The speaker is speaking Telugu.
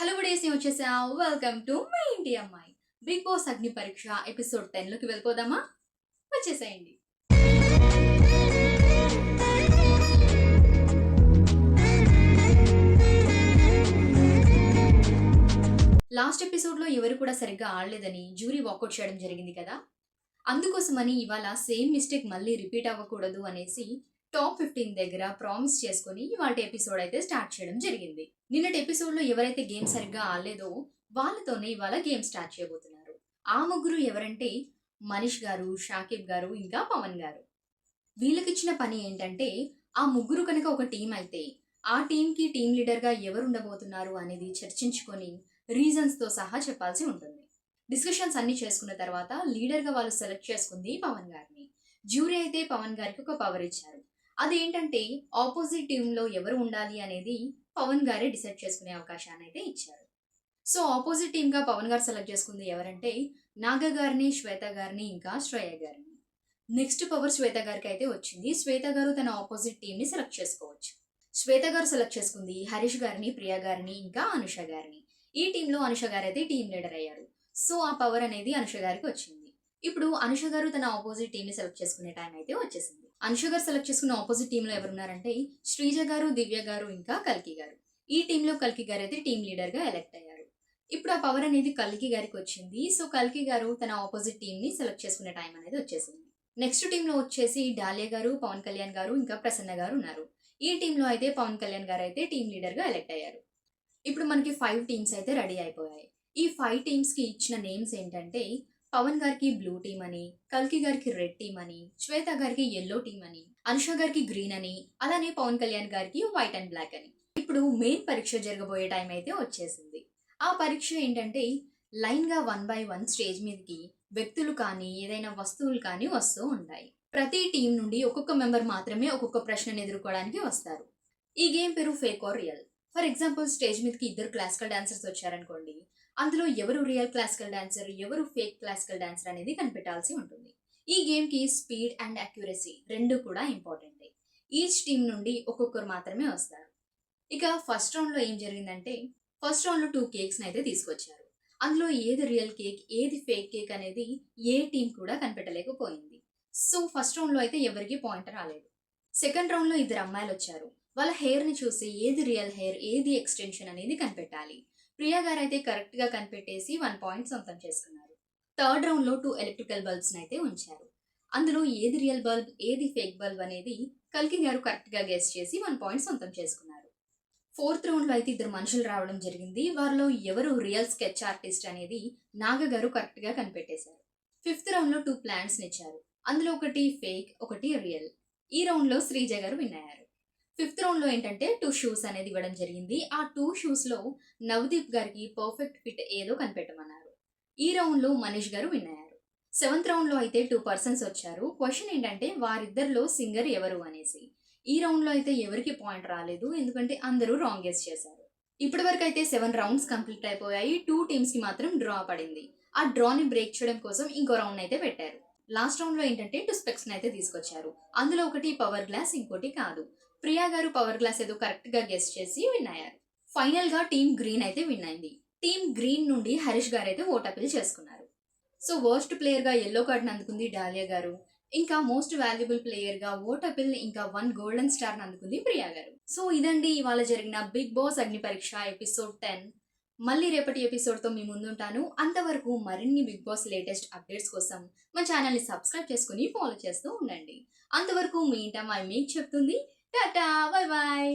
హలో గుడేసి వచ్చేసా. వెల్కమ్ టు మై ఇంటి అమ్మాయి. బిగ్ బాస్ అగ్ని పరీక్ష ఎపిసోడ్ 10 లోకి వెళ్ళిపోదామా? వచ్చేసేయండి. లాస్ట్ ఎపిసోడ్ లో ఎవరు కూడా సరిగ్గా ఆడలేదని జ్యూరీ వాకౌట్ చేయడం జరిగింది కదా. అందుకోసమని ఇవాళ సేమ్ మిస్టేక్ మళ్ళీ రిపీట్ అవ్వకూడదు అనేసి టాప్ 15 దగ్గర ప్రామిస్ చేసుకుని ఇవాళ ఎపిసోడ్ అయితే స్టార్ట్ చేయడం జరిగింది. నిన్నటి ఎపిసోడ్ లో ఎవరైతే గేమ్ సరిగ్గా ఆడలేదో వాళ్ళతోనే ఇవాళ గేమ్ స్టార్ట్ చేయబోతున్నారు. ఆ ముగ్గురు ఎవరంటే మనీష్ గారు, షాకిబ్ గారు, ఇంకా పవన్ గారు. వీళ్ళకిచ్చిన పని ఏంటంటే ఆ ముగ్గురు కనుక ఒక టీం అయితే ఆ టీంకి టీం లీడర్ గా ఎవరు ఉండబోతున్నారు అనేది చర్చించుకొని రీజన్స్ తో సహా చెప్పాల్సి ఉంటుంది. డిస్కషన్స్ అన్ని చేసుకున్న తర్వాత లీడర్ గా వాళ్ళు సెలెక్ట్ చేసుకుంది పవన్ గారిని. జ్యూరీ అయితే పవన్ గారికి ఒక పవర్ ఇచ్చారు. అదేంటంటే ఆపోజిట్ టీంలో ఎవరు ఉండాలి అనేది పవన్ గారే డిసైడ్ చేసుకునే అవకాశాన్ని అయితే ఇచ్చారు. సో ఆపోజిట్ టీమ్ గా పవన్ గారు సెలెక్ట్ చేసుకుంది ఎవరంటే నాగ గారిని, శ్వేత గారిని, ఇంకా శ్రేయ గారిని. నెక్స్ట్ పవర్ శ్వేత గారికి అయితే వచ్చింది. శ్వేత గారు తన ఆపోజిట్ టీమ్ ని సెలెక్ట్ చేసుకోవచ్చు. శ్వేత గారు సెలెక్ట్ చేసుకుంది హరీష్ గారిని, ప్రియా గారిని, ఇంకా అనుష గారిని. ఈ టీంలో అనుష గారు అయితే టీమ్ లీడర్ అయ్యారు. సో ఆ పవర్ అనేది అనుష గారికి వచ్చింది. ఇప్పుడు అనుష గారు తన ఆపోజిట్ టీమ్ ని సెలెక్ట్ చేసుకునే టైం అయితే వచ్చేసింది. అనుష గారు సెలెక్ట్ చేసుకున్న ఆపోజిట్ టీమ్ లో ఎవరున్నారంటే శ్రీజ గారు, దివ్య గారు, ఇంకా కల్కి గారు. ఈ టీంలో కల్కి గారు అయితే టీమ్ లీడర్ గా ఎలెక్ట్ అయ్యారు. ఇప్పుడు ఆ పవర్ అనేది కల్కి గారికి వచ్చింది. సో కల్కి గారు తన ఆపోజిట్ టీమ్ ని సెలెక్ట్ చేసుకునే టైం అనేది వచ్చేసింది. నెక్స్ట్ టీమ్ లో వచ్చేసి డాలియా గారు, పవన్ కళ్యాణ్ గారు, ఇంకా ప్రసన్న గారు ఉన్నారు. ఈ టీంలో అయితే పవన్ కళ్యాణ్ గారు అయితే టీమ్ లీడర్ గా ఎలెక్ట్ అయ్యారు. ఇప్పుడు మనకి 5 టీమ్స్ అయితే రెడీ అయిపోయాయి. ఈ 5 టీమ్స్ కి ఇచ్చిన నేమ్స్ ఏంటంటే పవన్ గారికి బ్లూ టీమ్ అని, కల్కి గారికి రెడ్ టీమ్ అని, శ్వేత గారికి ఎల్లో టీమ్ అని, అనుష గారికి గ్రీన్ అని, అలానే పవన్ కళ్యాణ్ గారికి వైట్ అండ్ బ్లాక్ అని. ఇప్పుడు మెయిన్ పరీక్ష జరగబోయే టైం అయితే వచ్చేసింది. ఆ పరీక్ష ఏంటంటే లైన్ గా 1 by 1 స్టేజ్ మీదకి వ్యక్తులు కానీ ఏదైనా వస్తువులు కానీ వస్తూ ఉంటాయి. ప్రతి టీం నుండి ఒక్కొక్క మెంబర్ మాత్రమే ఒక్కొక్క ప్రశ్నను ఎదుర్కోవడానికి వస్తారు. ఈ గేమ్ పేరు fake are real. For example stage మీదకి 2 క్లాసికల్ డాన్సర్స్ వచ్చారనుకోండి. అందులో ఎవరు రియల్ క్లాసికల్ డాన్సర్, ఎవరు ఫేక్ క్లాసికల్ డాన్సర్ అనేది కనిపెట్టాల్సి ఉంటుంది. ఈ గేమ్ కి స్పీడ్ అండ్ అక్యురసీ రెండు కూడా ఇంపార్టెంట్. ఈచ్ టీం నుండి ఒక్కొక్కరు మాత్రమే వస్తారు. ఇక ఫస్ట్ రౌండ్ లో ఏం జరిగిందంటే ఫస్ట్ రౌండ్ లో 2 కేక్స్ అయితే తీసుకొచ్చారు. అందులో ఏది రియల్ కేక్, ఏది ఫేక్ కేక్ అనేది ఏ టీం కూడా కనిపెట్టలేకపోయింది. సో ఫస్ట్ రౌండ్ లో అయితే ఎవరికి పాయింట్ రాలేదు. సెకండ్ రౌండ్ లో 2 అమ్మాయిలు వచ్చారు. వాళ్ళ హెయిర్ ని చూసి ఏది రియల్ హెయిర్, ఏది ఎక్స్టెన్షన్ అనేది కనిపెట్టాలి. ప్రియా గారు అయితే కరెక్ట్ గా కనిపెట్టేసి 1 పాయింట్ సొంతం చేసుకున్నారు. థర్డ్ రౌండ్ లో 2 ఎలక్ట్రికల్ బల్బ్స్ అయితే ఉంచారు. అందులో ఏది రియల్ బల్బ్, ఏది ఫేక్ బల్బ్ అనేది కల్కి గారు కరెక్ట్ గా గెస్ చేసి 1 పాయింట్ సొంతం చేసుకున్నారు. ఫోర్త్ రౌండ్ లో అయితే 2 మనుషులు రావడం జరిగింది. వారిలో ఎవరు రియల్ స్కెచ్ ఆర్టిస్ట్ అనేది నాగ గారు కరెక్ట్ గా కనిపెట్టేశారు. ఫిఫ్త్ రౌండ్ లో 2 ప్లాంట్స్ ఇచ్చారు. అందులో ఒకటి ఫేక్, ఒకటి రియల్. ఈ రౌండ్ లో శ్రీజ గారు విన్ అయ్యారు. ఫిఫ్త్ రౌండ్ లో ఏంటంటే 2 షూస్ అనేది ఇవ్వడం జరిగింది. ఆ 2 షూస్ లో నవదీప్ గారికి పర్ఫెక్ట్ ఫిట్ ఏదో కనిపెట్టమన్నారు. ఈ రౌండ్ లో మనీష్ గారు విన్ అయ్యారు. సెవెంత్ రౌండ్ లో అయితే 2 పర్సన్స్ వచ్చారు. క్వశ్చన్ ఏంటంటే వారిద్దరిలో సింగర్ ఎవరు అనేసి. ఈ రౌండ్ లో అయితే ఎవరికి పాయింట్ రాలేదు, ఎందుకంటే అందరూ రాంగ్ గెస్ చేశారు. ఇప్పటి వరకు అయితే 7 రౌండ్స్ కంప్లీట్ అయిపోయాయి. 2 టీమ్స్ కి మాత్రం డ్రా పడింది. ఆ డ్రాని బ్రేక్ చేయడం కోసం ఇంకో రౌండ్ అయితే పెట్టారు. లాస్ట్ రౌండ్ లో ఏంటంటే 2 స్పెక్స్ అయితే తీసుకొచ్చారు. అందులో ఒకటి పవర్ గ్లాస్, ఇంకోటి కాదు. ప్రియా గారు పవర్ గ్లాస్ ఏదో కరెక్ట్ గా గెస్ చేసి విన్ అయ్యారు. ఫైనల్ గా టీమ్ గ్రీన్ అయితే విన్ అయింది. టీమ్ గ్రీన్ నుండి హరీష్ గారు అయితే ఓట్ అపీల్ చేసుకున్నారు. సో వర్స్ట్ ప్లేయర్ గా ఎల్లో కార్డ్ అందుకుంది డాలియా గారు. ఇంకా మోస్ట్ వాల్యుబుల్ ప్లేయర్ గా ఓట్ అపీల్ ఇంకా 1 గోల్డెన్ స్టార్ అందుకుంది ప్రియా గారు. సో ఇదండి ఇవాళ జరిగిన బిగ్ బాస్ అగ్ని పరీక్ష ఎపిసోడ్ 10. మళ్ళీ రేపటి ఎపిసోడ్ తో మీ ముందుంటాను. అంతవరకు మరిన్ని బిగ్ బాస్ లేటెస్ట్ అప్డేట్స్ కోసం మా ఛానల్ ని సబ్స్క్రైబ్ చేసుకుని ఫాలో చేస్తూ ఉండండి. అంతవరకు మీ ఇంట మీకు చెప్తుంది టాటా, బై బాయ్.